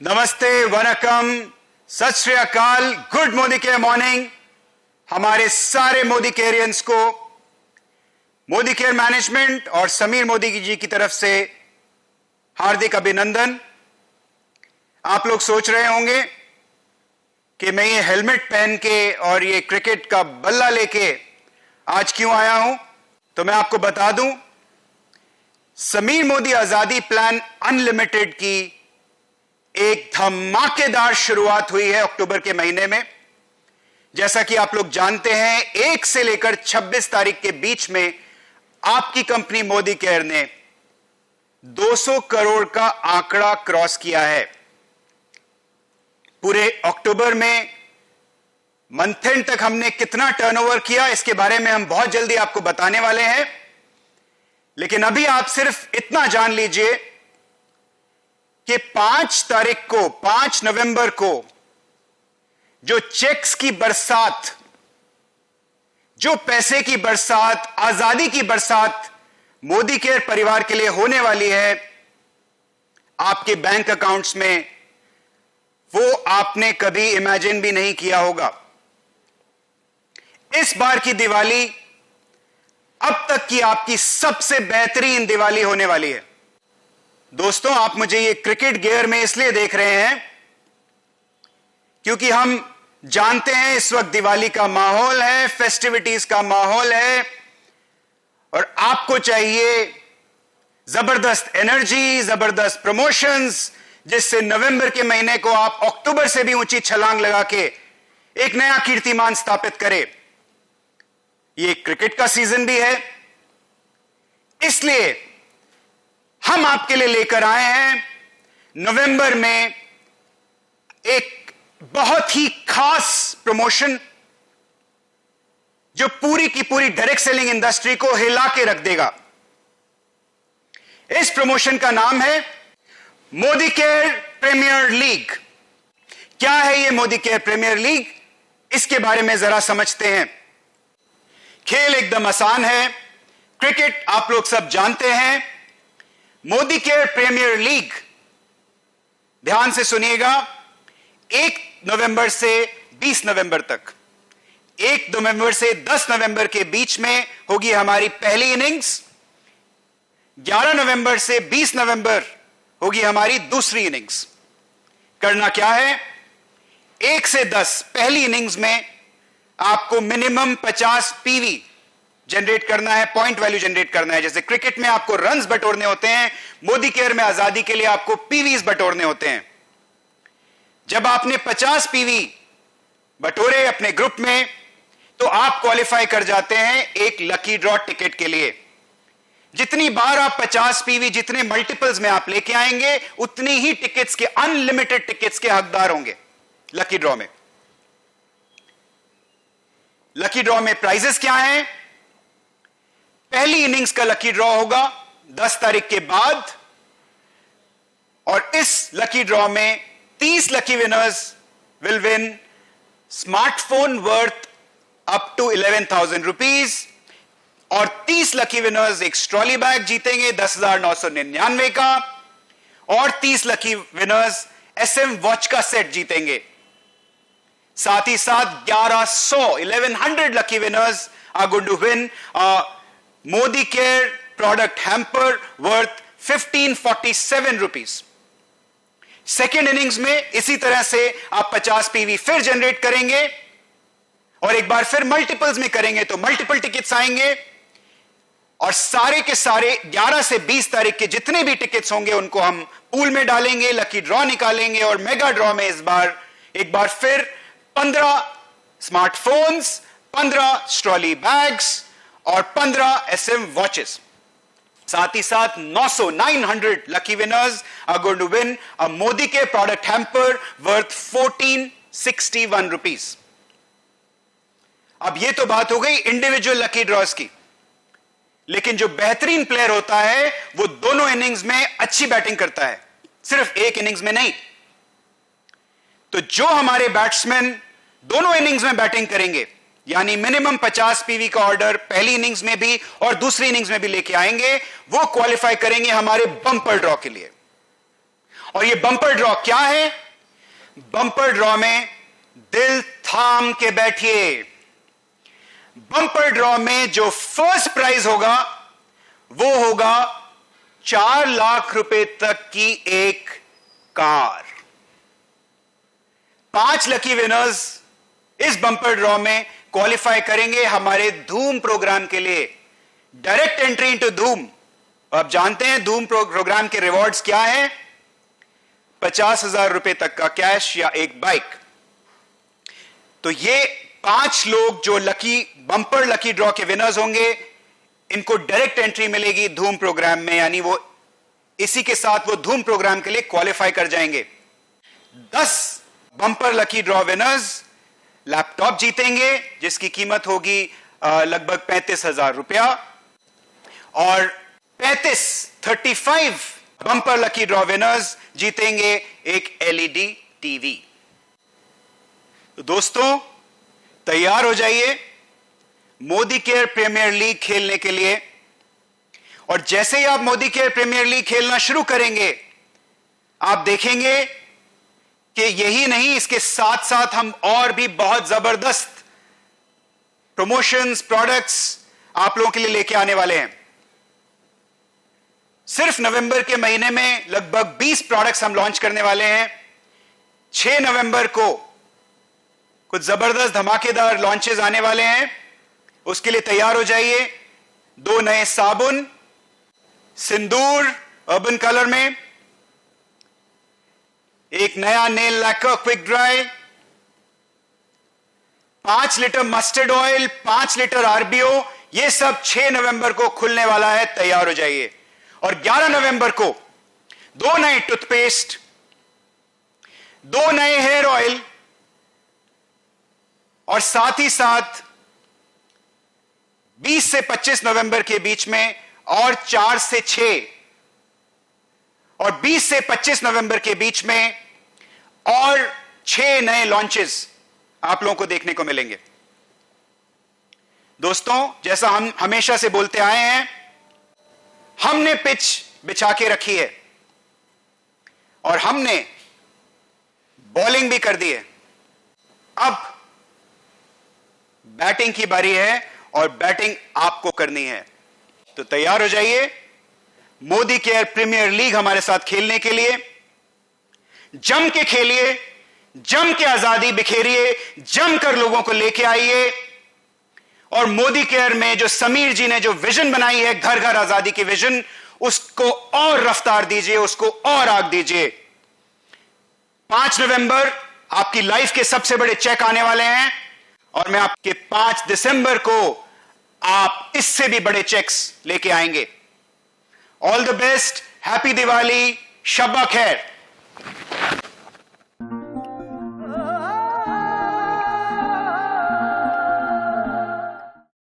नमस्ते, वनकम, सत श्री अकाल, गुड मोदी केयर मॉर्निंग। हमारे सारे मोदी केयरियंस को मोदी केयर मैनेजमेंट और समीर मोदी जी की तरफ से हार्दिक अभिनंदन। आप लोग सोच रहे होंगे कि मैं ये हेलमेट पहन के और ये क्रिकेट का बल्ला लेके आज क्यों आया हूं, तो मैं आपको बता दूं, समीर मोदी आजादी प्लान अनलिमिटेड की एक धमाकेदार शुरुआत हुई है अक्टूबर के महीने में। जैसा कि आप लोग जानते हैं, 1 से लेकर 26 तारीख के बीच में आपकी कंपनी मोदी केयर ने 200 करोड़ का आंकड़ा क्रॉस किया है। पूरे अक्टूबर में मंथ एंड तक हमने कितना टर्नओवर किया, इसके बारे में हम बहुत जल्दी आपको बताने वाले हैं। लेकिन अभी आप सिर्फ इतना जान लीजिए कि 5 नवंबर को जो चेक्स की बरसात, जो पैसे की बरसात, आजादी की बरसात मोदी केयर परिवार के लिए होने वाली है आपके बैंक अकाउंट्स में, वो आपने कभी इमेजिन भी नहीं किया होगा। इस बार की दिवाली अब तक की आपकी सबसे बेहतरीन दिवाली होने वाली है। दोस्तों, आप मुझे ये क्रिकेट गियर में इसलिए देख रहे हैं क्योंकि हम जानते हैं इस वक्त दिवाली का माहौल है, फेस्टिविटीज का माहौल है, और आपको चाहिए जबरदस्त एनर्जी, जबरदस्त प्रमोशंस, जिससे नवंबर के महीने को आप अक्टूबर से भी ऊंची छलांग लगा के एक नया कीर्तिमान स्थापित करें। ये क्रिकेट का सीजन भी है, इसलिए हम आपके लिए लेकर आए हैं नवंबर में एक बहुत ही खास प्रमोशन जो पूरी की पूरी डायरेक्ट सेलिंग इंडस्ट्री को हिला के रख देगा। इस प्रमोशन का नाम है मोदी केयर प्रीमियर लीग। क्या है ये मोदी केयर प्रीमियर लीग, इसके बारे में जरा समझते हैं। खेल एकदम आसान है, क्रिकेट आप लोग सब जानते हैं। मोदी केयर प्रीमियर लीग, ध्यान से सुनिएगा, 1 नवंबर से 20 नवंबर तक, 1 नवंबर से 10 नवंबर के बीच में होगी हमारी पहली इनिंग्स। 11 नवंबर से 20 नवंबर होगी हमारी दूसरी इनिंग्स। करना क्या है, 1 से 10 पहली इनिंग्स में आपको मिनिमम 50 पीवी जनरेट करना है, पॉइंट वैल्यू जनरेट करना है। जैसे क्रिकेट में आपको रन्स बटोरने होते हैं, मोदी केयर में आजादी के लिए आपको पीवीज बटोरने होते हैं। जब आपने 50 पीवी बटोरे अपने ग्रुप में, तो आप क्वालिफाई कर जाते हैं एक लकी ड्रॉ टिकट के लिए। जितनी बार आप 50 पीवी, जितने मल्टीपल्स में आप लेके आएंगे, उतनी ही टिकट्स के, अनलिमिटेड टिकट्स के हकदार होंगे लकी ड्रॉ में। लकी ड्रॉ में प्राइजेस क्या हैं? पहली इनिंग्स का लकी ड्रॉ होगा 10 तारीख के बाद, और इस लकी ड्रॉ में 30 lucky winners will win smartphone worth up to 11,000 rupees, और 30 लकी विनर्स एक ट्रॉली बैग जीतेंगे 10,999 का, और 30 लकी विनर्स SM वॉच का सेट जीतेंगे। साथ ही साथ 1100 lucky winners are going to win Modi care product hamper worth 1547 rupees. Second innings में इसी तरह से आप 50 पीवी फिर जनरेट करेंगे, और एक बार फिर मल्टीपल्स में करेंगे तो मल्टीपल टिकट्स आएंगे, और सारे के सारे 11 से 20 तारीख के जितने भी टिकट्स होंगे उनको हम पूल में डालेंगे, लकी ड्रॉ निकालेंगे, और मेगा ड्रॉ में इस बार एक बार फिर 15 स्मार्टफोन्स, 15 ट्रॉली बैग्स और 15 SM वॉचेस। साथ ही साथ 900 lucky winners are going to win a Modi के प्रोडक्ट हैम्पर वर्थ 1461 रुपीज। अब ये तो बात हो गई इंडिविजुअल लकी ड्रॉज की, लेकिन जो बेहतरीन प्लेयर होता है वो दोनों इनिंग्स में अच्छी बैटिंग करता है, सिर्फ एक इनिंग्स में नहीं। तो जो हमारे बैट्समैन दोनों इनिंग्स में बैटिंग करेंगे, यानी मिनिमम 50 पीवी का ऑर्डर पहली इनिंग्स में भी और दूसरी इनिंग्स में भी लेके आएंगे, वो क्वालिफाई करेंगे हमारे बम्पर ड्रॉ के लिए। और ये बंपर ड्रॉ क्या है? बंपर ड्रॉ में दिल थाम के बैठिए। बंपर ड्रॉ में जो फर्स्ट प्राइज होगा वो होगा 4 लाख रुपए तक की एक कार। 5 लकी विनर्स इस बंपर ड्रॉ में क्वालिफाई करेंगे हमारे धूम प्रोग्राम के लिए। डायरेक्ट एंट्री इनटू धूम। आप जानते हैं धूम प्रोग्राम के रिवॉर्ड्स क्या हैं? 50,000 रुपए तक का कैश या एक बाइक। तो ये 5 लोग जो बंपर लकी ड्रॉ के विनर्स होंगे, इनको डायरेक्ट एंट्री मिलेगी धूम प्रोग्राम में, यानी वो इसी के साथ वो धूम प्रोग्राम के लिए क्वालिफाई कर जाएंगे। 10 bumper lucky draw winners laptop जीतेंगे जिसकी कीमत होगी लगभग 35,000 रुपया, और 35 बंपर लकी ड्रॉ विनर्स जीतेंगे एक एलईडी टीवी। तो दोस्तों तैयार हो जाइए मोदी केयर प्रीमियर लीग खेलने के लिए। और जैसे ही आप मोदी केयर प्रीमियर लीग खेलना शुरू करेंगे, आप देखेंगे कि यही नहीं, इसके साथ साथ हम और भी बहुत जबरदस्त प्रमोशंस, प्रोडक्ट्स आप लोगों के लिए लेके आने वाले हैं। सिर्फ नवंबर के महीने में लगभग 20 प्रोडक्ट्स हम लॉन्च करने वाले हैं। 6 नवंबर को कुछ जबरदस्त धमाकेदार लॉन्चेस आने वाले हैं, उसके लिए तैयार हो जाइए। 2 नए साबुन, सिंदूर अर्बन कलर में, एक नया nail lacquer quick dry, 5 litre mustard oil, 5 litre RBO, ये सब 6 नवंबर को खुलने वाला है, तैयार हो जाइए। और 11 नवंबर को 2 नए टूथपेस्ट, 2 नए हेयर ऑयल, और साथ ही साथ 20 से 25 नवंबर के बीच में और 4 से 6 और 20 से 25 नवंबर के बीच में और 6 नए लॉन्चेस आप लोगों को देखने को मिलेंगे। दोस्तों जैसा हम हमेशा से बोलते आए हैं, हमने पिच बिछा के रखी है और हमने बॉलिंग भी कर दी है। अब बैटिंग की बारी है और बैटिंग आपको करनी है। तो तैयार हो जाइए मोदी केयर प्रीमियर लीग हमारे साथ खेलने के लिए। जम के खेलिए, जम के आजादी बिखेरिए, जमकर लोगों को लेके आइए। और मोदी केयर में जो समीर जी ने जो विजन बनाई है, घर घर आजादी की विजन, उसको और रफ्तार दीजिए, उसको और आग दीजिए। 5 नवंबर आपकी लाइफ के सबसे बड़े चेक आने वाले हैं और मैं आपके 5 दिसंबर को आप इससे भी बड़े चेक्स लेके आएंगे। All the best, happy Diwali, शब्बा खैर।